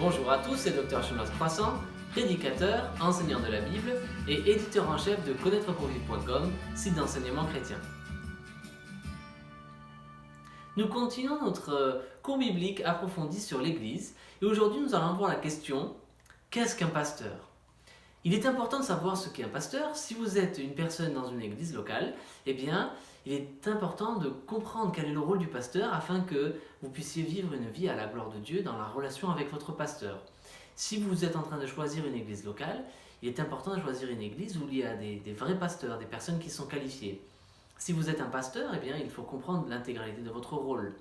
Bonjour à tous, c'est Dr Chemlos Croissant, prédicateur, enseignant de la Bible et éditeur en chef de connaîtrepourvivre.com, site d'enseignement chrétien. Nous continuons notre cours biblique approfondi sur l'Église et aujourd'hui nous allons voir la question « Qu'est-ce qu'un pasteur ?» Il est important de savoir ce qu'est un pasteur. Si vous êtes une personne dans une église locale, eh bien, il est important de comprendre quel est le rôle du pasteur afin que vous puissiez vivre une vie à la gloire de Dieu dans la relation avec votre pasteur. Si vous êtes en train de choisir une église locale, il est important de choisir une église où il y a des vrais pasteurs, des personnes qui sont qualifiées. Si vous êtes un pasteur, eh bien, il faut comprendre l'intégralité de votre rôle.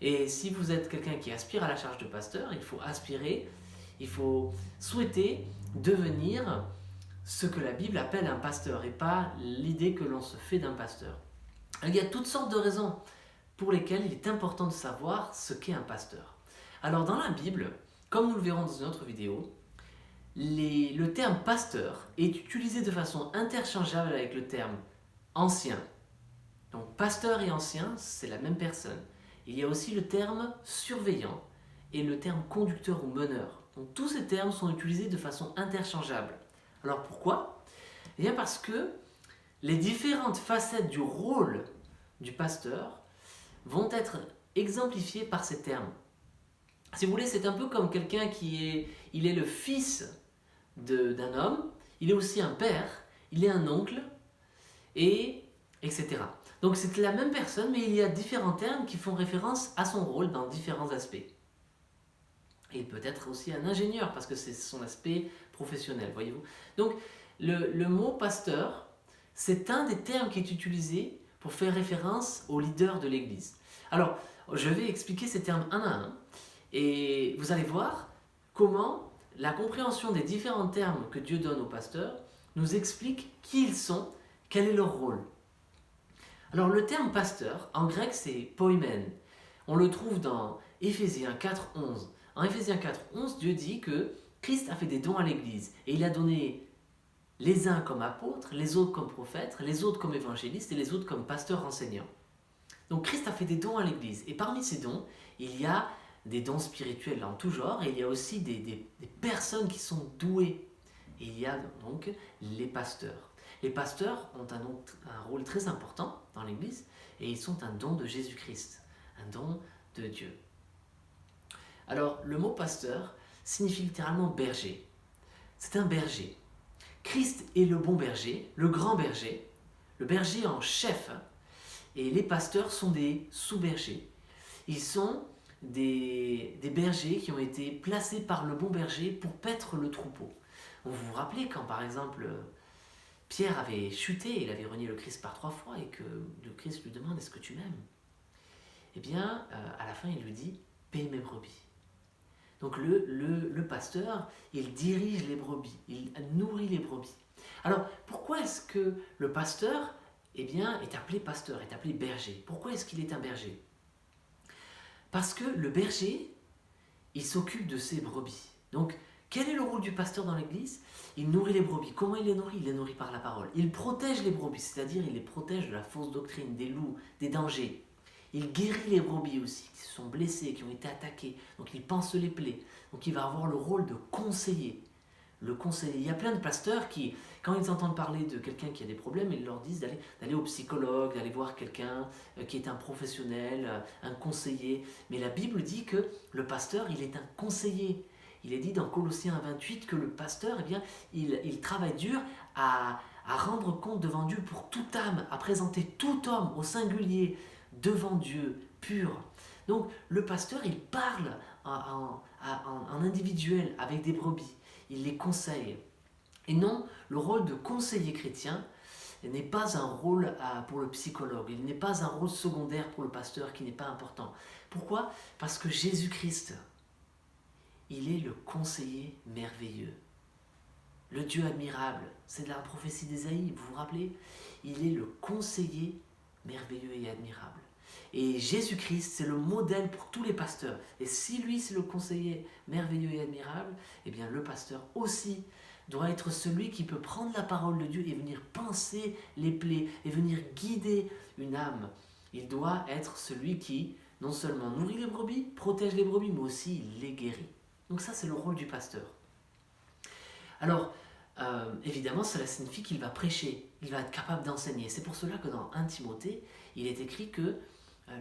Et si vous êtes quelqu'un qui aspire à la charge de pasteur, il faut aspirer, il faut souhaiter devenir ce que la Bible appelle un pasteur et pas l'idée que l'on se fait d'un pasteur. Il y a toutes sortes de raisons pour lesquelles il est important de savoir ce qu'est un pasteur. Alors dans la Bible, comme nous le verrons dans une autre vidéo, le terme pasteur est utilisé de façon interchangeable avec le terme ancien. Donc pasteur et ancien, c'est la même personne. Il y a aussi le terme surveillant et le terme conducteur ou meneur. Donc tous ces termes sont utilisés de façon interchangeable. Alors pourquoi ? Eh bien parce que les différentes facettes du rôle du pasteur vont être exemplifiées par ces termes. Si vous voulez, c'est un peu comme quelqu'un il est le fils d'un homme, il est aussi un père, il est un oncle, etc. Donc c'est la même personne, mais il y a différents termes qui font référence à son rôle dans différents aspects. Et il peut être aussi un ingénieur, parce que c'est son aspect professionnel, voyez-vous. Donc, le mot pasteur, c'est un des termes qui est utilisé pour faire référence au leader de l'Église. Alors, je vais expliquer ces termes un à un, et vous allez voir comment la compréhension des différents termes que Dieu donne aux pasteurs nous explique qui ils sont, quel est leur rôle. Alors, le terme pasteur, en grec, c'est poimen. On le trouve dans Éphésiens 4:11. En Éphésiens 4:11, Dieu dit que Christ a fait des dons à l'Église et il a donné les uns comme apôtres, les autres comme prophètes, les autres comme évangélistes et les autres comme pasteurs enseignants. Donc Christ a fait des dons à l'Église et parmi ces dons, il y a des dons spirituels en tout genre et il y a aussi des personnes qui sont douées. Et il y a donc les pasteurs. Les pasteurs ont un rôle très important dans l'Église et ils sont un don de Jésus-Christ, un don de Dieu. Alors, le mot pasteur signifie littéralement berger. C'est un berger. Christ est le bon berger, le grand berger, le berger en chef. Et les pasteurs sont des sous-bergers. Ils sont des bergers qui ont été placés par le bon berger pour paître le troupeau. Vous vous rappelez quand, par exemple, Pierre avait chuté, il avait renié le Christ par 3 fois et que le Christ lui demande « Est-ce que tu m'aimes ?» Eh bien, à la fin, il lui dit « Paie mes brebis ». Donc le pasteur, il dirige les brebis, il nourrit les brebis. Alors, pourquoi est-ce que le pasteur est appelé pasteur, est appelé berger ? Pourquoi est-ce qu'il est un berger ? Parce que le berger, il s'occupe de ses brebis. Donc, quel est le rôle du pasteur dans l'Église ? Il nourrit les brebis. Comment il les nourrit ? Il les nourrit par la parole. Il protège les brebis, c'est-à-dire il les protège de la fausse doctrine, des loups, des dangers. Il guérit les brebis aussi, qui se sont blessées, qui ont été attaquées. Donc il panse les plaies. Donc il va avoir le rôle de conseiller. Le conseiller. Il y a plein de pasteurs qui, quand ils entendent parler de quelqu'un qui a des problèmes, ils leur disent d'aller au psychologue, d'aller voir quelqu'un qui est un professionnel, un conseiller. Mais la Bible dit que le pasteur, il est un conseiller. Il est dit dans Colossiens 28 que le pasteur, il travaille dur à rendre compte devant Dieu pour toute âme, à présenter tout homme au singulier devant Dieu, pur. Donc le pasteur, il parle en individuel avec des brebis, il les conseille. Et non, le rôle de conseiller chrétien n'est pas un rôle pour le psychologue, il n'est pas un rôle secondaire pour le pasteur qui n'est pas important. Pourquoi ? Parce que Jésus-Christ, il est le conseiller merveilleux. Le Dieu admirable, c'est de la prophétie d'Ésaïe, vous vous rappelez ? Il est le conseiller merveilleux et admirable. Et Jésus-Christ, c'est le modèle pour tous les pasteurs. Et si lui, c'est le conseiller merveilleux et admirable, eh bien le pasteur aussi doit être celui qui peut prendre la parole de Dieu et venir panser les plaies et venir guider une âme. Il doit être celui qui, non seulement nourrit les brebis, protège les brebis, mais aussi les guérit. Donc ça, c'est le rôle du pasteur. Alors, évidemment, cela signifie qu'il va prêcher, il va être capable d'enseigner. C'est pour cela que dans 1 Timothée, il est écrit que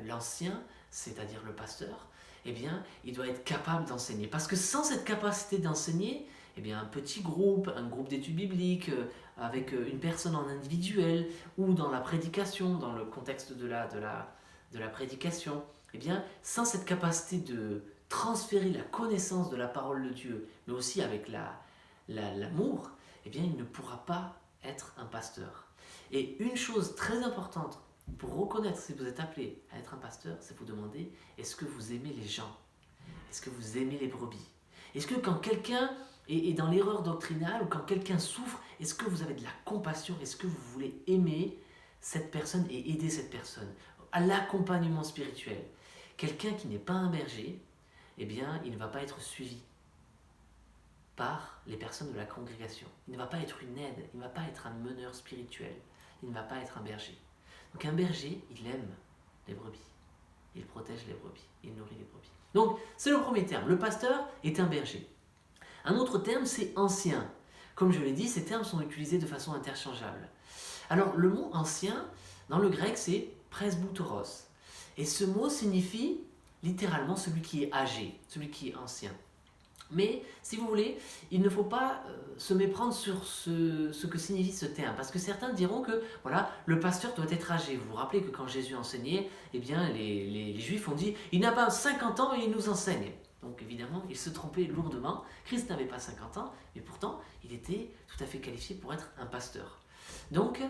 l'ancien, c'est-à-dire le pasteur, eh bien, il doit être capable d'enseigner. Parce que sans cette capacité d'enseigner, eh bien, un petit groupe, un groupe d'études bibliques, avec une personne en individuel, ou dans la prédication, dans le contexte de la prédication, eh bien, sans cette capacité de transférer la connaissance de la parole de Dieu, mais aussi avec l'amour, eh bien, il ne pourra pas être un pasteur. Et une chose très importante pour reconnaître si vous êtes appelé à être un pasteur, c'est vous demander, est-ce que vous aimez les gens? Est-ce que vous aimez les brebis? Est-ce que quand quelqu'un est dans l'erreur doctrinale ou quand quelqu'un souffre, est-ce que vous avez de la compassion? Est-ce que vous voulez aimer cette personne et aider cette personne à l'accompagnement spirituel? Quelqu'un qui n'est pas un berger, eh bien, il ne va pas être suivi par les personnes de la congrégation. Il ne va pas être une aide, il ne va pas être un meneur spirituel, il ne va pas être un berger. Donc un berger, il aime les brebis, il protège les brebis, il nourrit les brebis. Donc c'est le premier terme, le pasteur est un berger. Un autre terme, c'est ancien. Comme je l'ai dit, ces termes sont utilisés de façon interchangeable. Alors le mot ancien, dans le grec, c'est presbyteros. Et ce mot signifie littéralement celui qui est âgé, celui qui est ancien. Mais, si vous voulez, il ne faut pas se méprendre sur ce que signifie ce terme, parce que certains diront que voilà, le pasteur doit être âgé. Vous vous rappelez que quand Jésus enseignait, eh bien, les Juifs ont dit « il n'a pas 50 ans et il nous enseigne ». Donc évidemment, ils se trompaient lourdement. Christ n'avait pas 50 ans, mais pourtant, il était tout à fait qualifié pour être un pasteur. Donc,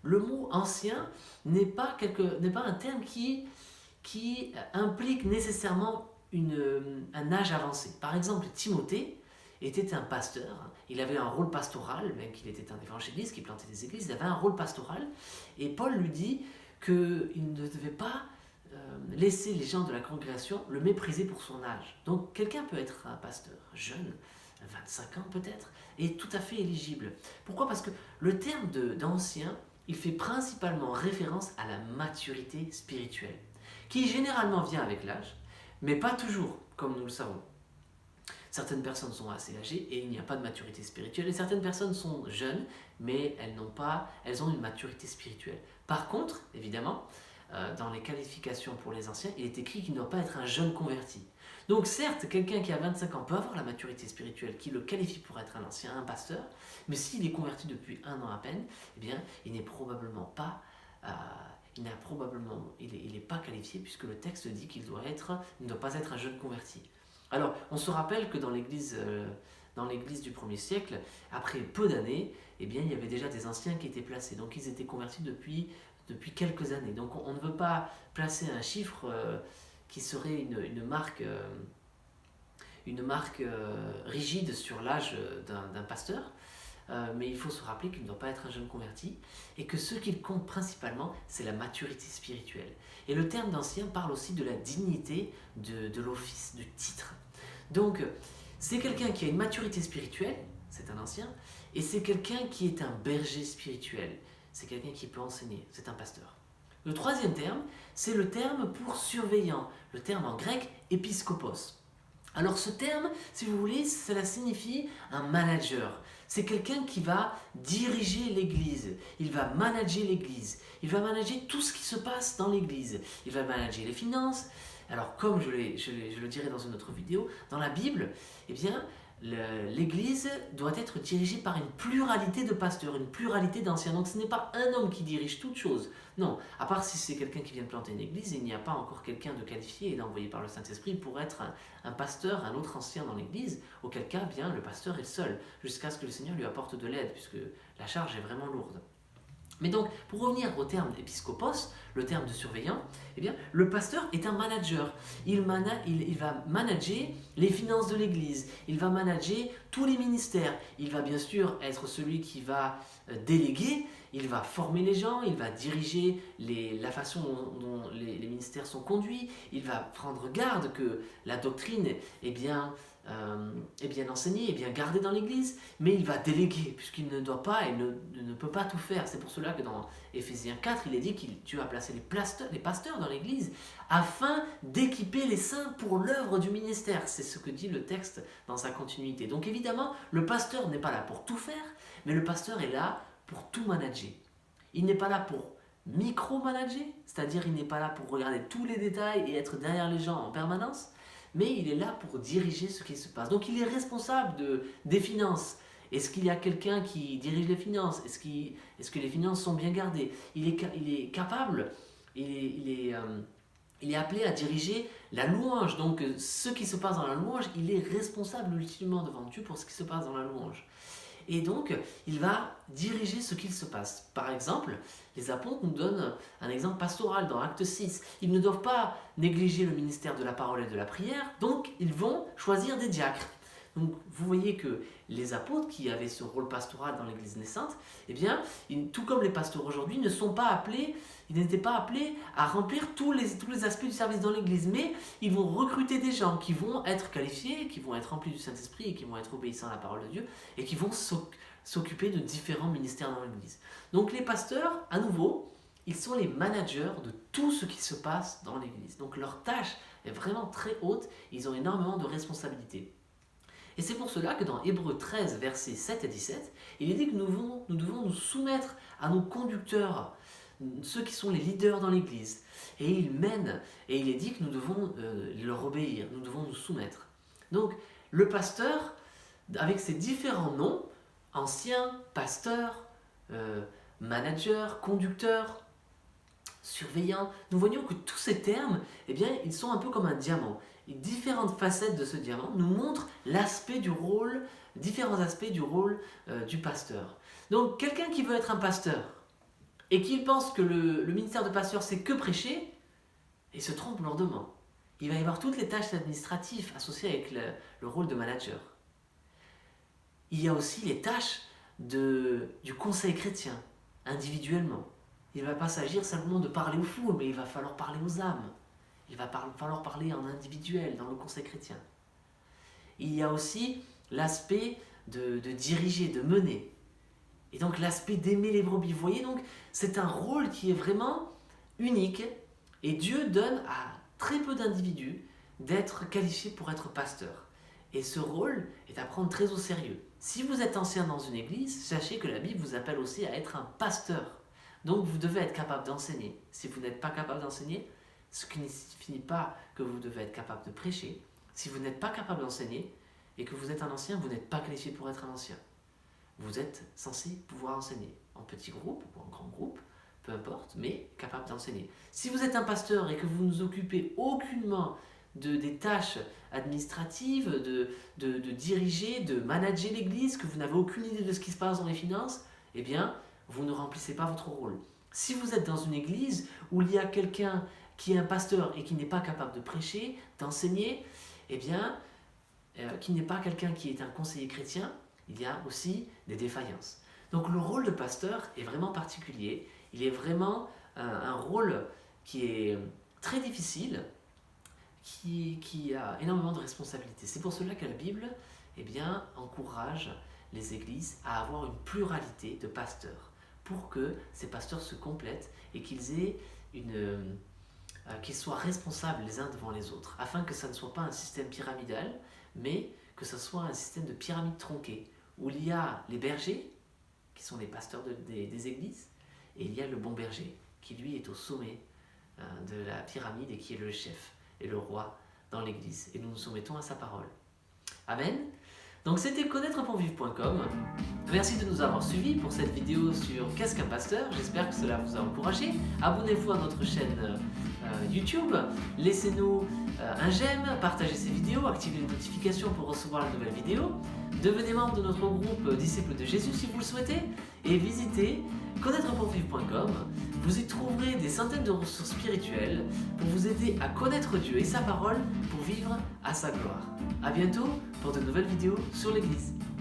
le mot « ancien » n'est pas un terme qui implique nécessairement un âge avancé. Par exemple, Timothée était un pasteur, il avait un rôle pastoral, bien qu'il était un évangéliste qui plantait des églises, il avait un rôle pastoral, et Paul lui dit qu'il ne devait pas laisser les gens de la congrégation le mépriser pour son âge. Donc quelqu'un peut être un pasteur jeune, 25 ans peut-être, et tout à fait éligible. Pourquoi? Parce que le terme d'ancien, il fait principalement référence à la maturité spirituelle, qui généralement vient avec l'âge, mais pas toujours, comme nous le savons. Certaines personnes sont assez âgées et il n'y a pas de maturité spirituelle, et certaines personnes sont jeunes, mais elles ont une maturité spirituelle. Par contre, évidemment, dans les qualifications pour les anciens, il est écrit qu'il ne doit pas être un jeune converti. Donc certes, quelqu'un qui a 25 ans peut avoir la maturité spirituelle qui le qualifie pour être un ancien, un pasteur, mais s'il est converti depuis 1 an à peine, eh bien, il n'est probablement pas... il n'est pas qualifié puisque le texte dit qu'il ne doit pas être un jeune converti. Alors, on se rappelle que dans l'église du 1er siècle, après peu d'années, eh bien, il y avait déjà des anciens qui étaient placés. Donc, ils étaient convertis depuis quelques années. Donc, on ne veut pas placer un chiffre qui serait une marque rigide sur l'âge d'un pasteur. Mais il faut se rappeler qu'il ne doit pas être un jeune converti et que ce qu'il compte principalement, c'est la maturité spirituelle. Et le terme d'ancien parle aussi de la dignité de l'office, du titre. Donc, c'est quelqu'un qui a une maturité spirituelle, c'est un ancien, et c'est quelqu'un qui est un berger spirituel, c'est quelqu'un qui peut enseigner, c'est un pasteur. Le troisième terme, c'est le terme pour surveillant, le terme en grec épiskopos. Alors ce terme, si vous voulez, cela signifie un manager. C'est quelqu'un qui va diriger l'église, il va manager l'église, il va manager tout ce qui se passe dans l'église, il va manager les finances. Alors comme je le dirai dans une autre vidéo, dans la Bible, eh bien, l'église doit être dirigée par une pluralité de pasteurs, une pluralité d'anciens. Donc ce n'est pas un homme qui dirige toute chose. Non, à part si c'est quelqu'un qui vient de planter une église, il n'y a pas encore quelqu'un de qualifié et d'envoyé par le Saint-Esprit pour être un pasteur, un autre ancien dans l'église, auquel cas, bien, le pasteur est seul, jusqu'à ce que le Seigneur lui apporte de l'aide, puisque la charge est vraiment lourde. Mais donc, pour revenir au terme épiscopos, le terme de surveillant, eh bien, le pasteur est un manager. Il va manager les finances de l'Église, il va manager tous les ministères. Il va bien sûr être celui qui va déléguer, il va former les gens, il va diriger la façon dont les ministères sont conduits, il va prendre garde que la doctrine, eh bien, est bien enseigné, est bien gardé dans l'Église, mais il va déléguer, puisqu'il ne doit pas et ne peut pas tout faire. C'est pour cela que dans Éphésiens 4, il est dit que Dieu a placé les pasteurs dans l'Église afin d'équiper les saints pour l'œuvre du ministère. C'est ce que dit le texte dans sa continuité. Donc évidemment, le pasteur n'est pas là pour tout faire, mais le pasteur est là pour tout manager. Il n'est pas là pour micro-manager, c'est-à-dire il n'est pas là pour regarder tous les détails et être derrière les gens en permanence, mais il est là pour diriger ce qui se passe. Donc il est responsable des finances. Est-ce qu'il y a quelqu'un qui dirige les finances? Est-ce que les finances sont bien gardées? Il est capable, il est appelé à diriger la louange. Donc ce qui se passe dans la louange, il est responsable ultimement devant Dieu pour ce qui se passe dans la louange. Et donc, il va diriger ce qu'il se passe. Par exemple, les apôtres nous donnent un exemple pastoral dans Acte 6. Ils ne doivent pas négliger le ministère de la parole et de la prière, donc ils vont choisir des diacres. Donc, vous voyez que les apôtres qui avaient ce rôle pastoral dans l'Église naissante, eh bien, tout comme les pasteurs aujourd'hui, ils n'étaient pas appelés à remplir tous les aspects du service dans l'Église, mais ils vont recruter des gens qui vont être qualifiés, qui vont être remplis du Saint-Esprit et qui vont être obéissants à la parole de Dieu et qui vont s'occuper de différents ministères dans l'Église. Donc les pasteurs, à nouveau, ils sont les managers de tout ce qui se passe dans l'Église. Donc leur tâche est vraiment très haute, ils ont énormément de responsabilités. Et c'est pour cela que dans Hébreux 13, versets 7 et 17, il est dit que nous devons nous soumettre à nos conducteurs, ceux qui sont les leaders dans l'Église. Et ils mènent, et il est dit que nous devons leur obéir, nous devons nous soumettre. Donc le pasteur, avec ses différents noms, ancien, pasteur, manager, conducteur, surveillant, nous voyons que tous ces termes, eh bien, ils sont un peu comme un diamant. Et différentes facettes de ce diamant nous montrent différents aspects du rôle du pasteur. Donc, quelqu'un qui veut être un pasteur et qui pense que le ministère de pasteur, c'est que prêcher, il se trompe lourdement. Il va y avoir toutes les tâches administratives associées avec le rôle de manager. Il y a aussi les tâches du conseil chrétien, individuellement. Il ne va pas s'agir simplement de parler aux foules, mais il va falloir parler aux âmes. Il va falloir parler en individuel, dans le conseil chrétien. Il y a aussi l'aspect de diriger, de mener. Et donc l'aspect d'aimer les brebis. Vous voyez, donc c'est un rôle qui est vraiment unique. Et Dieu donne à très peu d'individus d'être qualifiés pour être pasteur. Et ce rôle est à prendre très au sérieux. Si vous êtes ancien dans une église, sachez que la Bible vous appelle aussi à être un pasteur. Donc vous devez être capable d'enseigner. Si vous n'êtes pas capable d'enseigner, ce qui ne signifie pas que vous devez être capable de prêcher. Si vous n'êtes pas capable d'enseigner et que vous êtes un ancien, vous n'êtes pas qualifié pour être un ancien. Vous êtes censé pouvoir enseigner en petit groupe ou en grand groupe, peu importe, mais capable d'enseigner. Si vous êtes un pasteur et que vous ne vous occupez aucunement des tâches administratives, de diriger, de manager l'église, que vous n'avez aucune idée de ce qui se passe dans les finances, eh bien, vous ne remplissez pas votre rôle. Si vous êtes dans une église où il y a quelqu'un qui est un pasteur et qui n'est pas capable de prêcher, d'enseigner, eh bien, qui n'est pas quelqu'un qui est un conseiller chrétien, il y a aussi des défaillances. Donc le rôle de pasteur est vraiment particulier, il est vraiment un rôle qui est très difficile, qui a énormément de responsabilités. C'est pour cela que la Bible encourage les églises à avoir une pluralité de pasteurs, pour que ces pasteurs se complètent et qu'ils soient responsables les uns devant les autres, afin que ça ne soit pas un système pyramidal, mais que ce soit un système de pyramide tronquée, où il y a les bergers, qui sont les pasteurs des églises, et il y a le bon berger, qui lui est au sommet de la pyramide et qui est le chef et le roi dans l'église. Et nous nous soumettons à sa parole. Amen. Donc c'était connaîtreponvivre.com. Merci de nous avoir suivis pour cette vidéo sur qu'est-ce qu'un pasteur. J'espère que cela vous a encouragé. Abonnez-vous à notre chaîne YouTube. Laissez-nous un j'aime, partagez ces vidéos, activez les notifications pour recevoir les nouvelles vidéos. Devenez membre de notre groupe Disciples de Jésus si vous le souhaitez. Et visitez connaîtreponvivre.com. Vous y trouverez des centaines de ressources spirituelles pour vous aider à connaître Dieu et sa parole pour vivre à sa gloire. A bientôt pour de nouvelles vidéos sur l'Église.